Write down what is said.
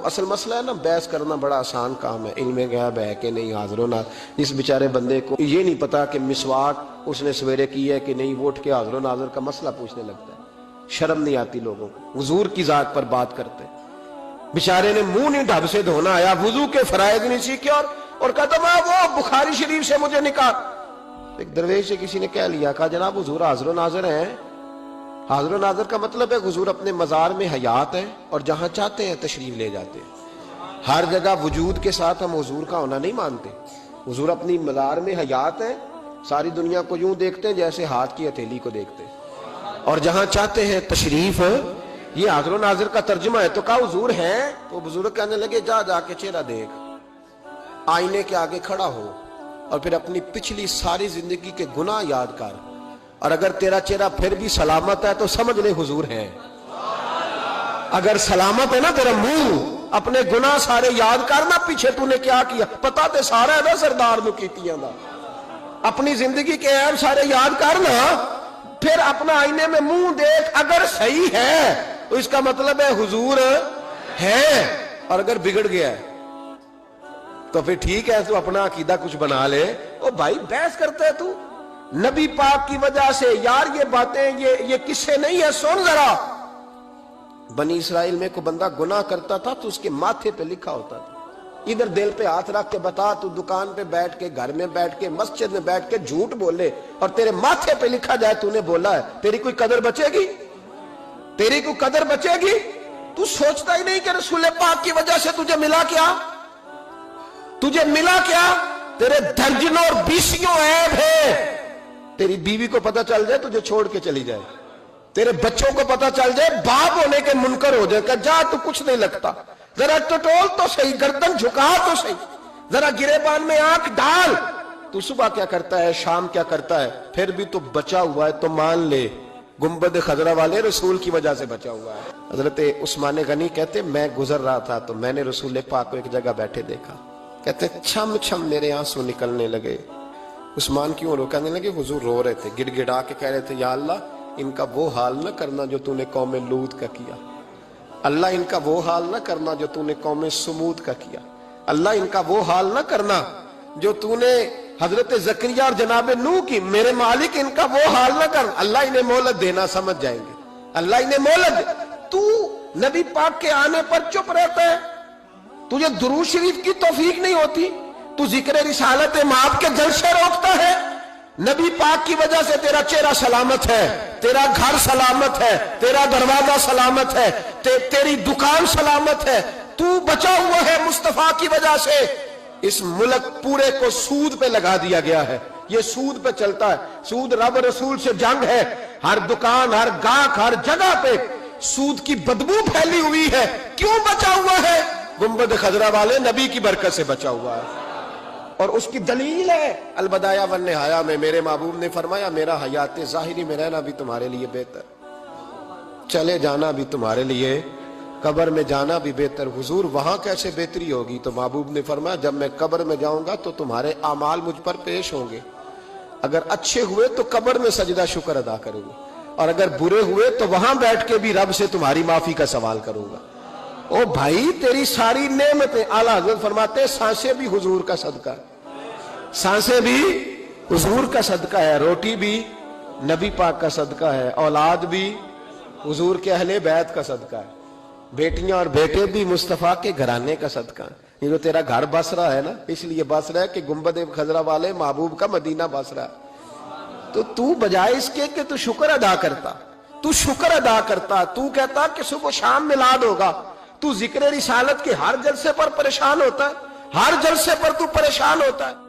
اصل مسئلہ ہے نا، بحث کرنا بڑا آسان کام ہے، علم غیب ہے کہ نہیں حاضر ہونا۔ اس بیچارے بندے کو یہ نہیں پتا کہ مسواک اس نے سویرے کی ہے کہ نہیں، وہ اٹھ کے حاضر و ناظر کا مسئلہ پوچھنے لگتا ہے۔ شرم نہیں آتی لوگوں کو، حضور کی ذات پر بات کرتے۔ بیچارے نے منہ نہیں ڈھب سے دھونا آیا، وضو کے فرائض نہیں سیکھے اور کہتا میں وہ بخاری شریف سے مجھے نکال۔ ایک درویش سے کسی نے کہہ لیا، کہا جناب حضور حاضر و ناظر ہیں۔ حاضر و ناظر کا مطلب ہے حضور اپنے مزار میں حیات ہیں اور جہاں چاہتے ہیں تشریف لے جاتے ہیں۔ ہر جگہ وجود کے ساتھ ہم حضور کا ہونا نہیں مانتے۔ حضور اپنی مزار میں حیات ہیں، ساری دنیا کو یوں دیکھتے ہیں جیسے ہاتھ کی ہتھیلی کو دیکھتے ہیں، اور جہاں چاہتے ہیں تشریف۔ یہ حاضر و ناظر کا ترجمہ ہے۔ تو کہا حضور ہیں؟ تو بزرگ کہنے لگے جا کے چہرہ دیکھ، آئینے کے آگے کھڑا ہو اور پھر اپنی پچھلی ساری زندگی کے گناہ یاد کر، اور اگر تیرا چہرہ پھر بھی سلامت ہے تو سمجھ لے حضور ہے۔ اگر سلامت ہے نا تیرا منہ، اپنے گناہ سارے یاد کرنا، پیچھے تو نے کیا کیا پتا تے سارا ہے نا سردار نو کیتیاں دا۔ اپنی زندگی کے عیب سارے یاد کرنا، پھر اپنا آئینے میں منہ دیکھ، اگر صحیح ہے تو اس کا مطلب ہے حضور ہے، اور اگر بگڑ گیا ہے تو پھر ٹھیک ہے، تو اپنا عقیدہ کچھ بنا لے۔ او بھائی بحث کرتا ہے تو نبی پاک کی وجہ سے یار، یہ باتیں یہ کس سے نہیں ہے، سن ذرا۔ بنی اسرائیل میں کوئی بندہ گناہ کرتا تھا تو اس کے ماتھے پہ لکھا ہوتا تھا، ادھر دل پہ ہاتھ رکھ کے بتا، تو دکان پہ بیٹھ کے، گھر میں بیٹھ کے، مسجد میں بیٹھ کے جھوٹ بولے اور تیرے ماتھے پہ لکھا جائے تو نے بولا ہے، تیری کوئی قدر بچے گی؟ تیری کوئی قدر بچے گی؟ تو سوچتا ہی نہیں کہ رسول پاک کی وجہ سے تجھے ملا کیا؟ تجھے ملا کیا؟ تیرے درجنوں اور بیسیوں عیب ہے۔ تیری بیوی کو پتہ چل جائے تجھے چھوڑ کے چلی جائے، تیرے بچوں کو پتہ چل جائے، باپ ہونے کے منکر ہو جائے کہ جا تو کچھ نہیں لگتا، ذرا ٹٹول تو صحیح، گردن جھکا تو صحیح، ذرا گریبان میں آنکھ ڈال۔ تو صبح کیا کرتا ہے، شام کیا کرتا ہے، پھر بھی تو بچا ہوا ہے، تو مان لے گنبد خضرا والے رسول کی وجہ سے بچا ہوا ہے۔ حضرت عثمان غنی کہتے میں گزر رہا تھا تو میں نے رسول پاک کو ایک جگہ بیٹھے دیکھا، کہتے چھم چھم میرے آنسو نکلنے لگے۔ عثمان کیوں رو؟ کہنے لگے حضور رو رہے تھے، گڑ گڑا کے کہہ رہے تھے یا اللہ ان کا وہ حال نہ کرنا جو تو نے قوم لوط کا کیا، اللہ ان کا وہ حال نہ کرنا جو تو نے قوم سمود کا کیا، اللہ ان کا وہ حال نہ کرنا جو تو نے حضرت زکریا اور جناب نوح کی، میرے مالک ان کا وہ حال نہ کر، اللہ انہیں مہلت دینا، سمجھ جائیں گے، اللہ انہیں مہلت۔ تو نبی پاک کے آنے پر چپ رہتا ہے، تجھے درود شریف کی توفیق نہیں ہوتی، تو ذکر رسالت مآب کے جلسے روکتا ہے۔ نبی پاک کی وجہ سے تیرا چہرہ سلامت ہے، تیرا گھر سلامت ہے، تیرا دروازہ سلامت ہے، تیری دکان سلامت ہے، تو بچا ہوا ہے مصطفیٰ کی وجہ سے۔ اس ملک پورے کو سود پہ لگا دیا گیا ہے، یہ سود پہ چلتا ہے، سود رب رسول سے جنگ ہے، ہر دکان، ہر گاہک، ہر جگہ پہ سود کی بدبو پھیلی ہوئی ہے۔ کیوں بچا ہوا ہے؟ گنبد خضرا والے نبی کی برکت سے بچا ہوا ہے، اور اس کی دلیل ہے البدایہ والنہایہ میں میرے محبوب نے فرمایا میرا حیات ظاہری میں رہنا بھی تمہارے لیے بہتر، چلے جانا بھی تمہارے لیے، قبر میں جانا بھی بہتر۔ حضور وہاں کیسے بہتری ہوگی؟ تو محبوب نے فرمایا جب میں قبر میں جاؤں گا تو تمہارے اعمال مجھ پر پیش ہوں گے، اگر اچھے ہوئے تو قبر میں سجدہ شکر ادا کروں گا، اور اگر برے ہوئے تو وہاں بیٹھ کے بھی رب سے تمہاری معافی کا سوال کروں گا۔ او بھائی تیری ساری نعمتیں، اعلیٰ حضرت فرماتے ہیں سانسیں بھی حضور کا صدقہ ہے، سانسیں بھی حضور کا صدقہ ہے، روٹی بھی نبی پاک کا صدقہ ہے، اولاد بھی حضور کے اہل بیت کا صدقہ ہے، بیٹیاں اور بیٹے بھی مصطفیٰ کے گھرانے کا صدقہ ہے۔ یہ جو تیرا گھر بس رہا ہے نا، اس لیے بس رہا ہے کہ گنبد خضرا والے محبوب کا مدینہ بس رہا ہے، تو بجائے اس کے کہ تو شکر ادا کرتا، تو شکر ادا کرتا، تو کہتا کہ صبح شام میلاد ہوگا، تو ذکر رسالت کے ہر جلسے پر پریشان ہوتا ہے، ہر جلسے پر تو پریشان ہوتا ہے۔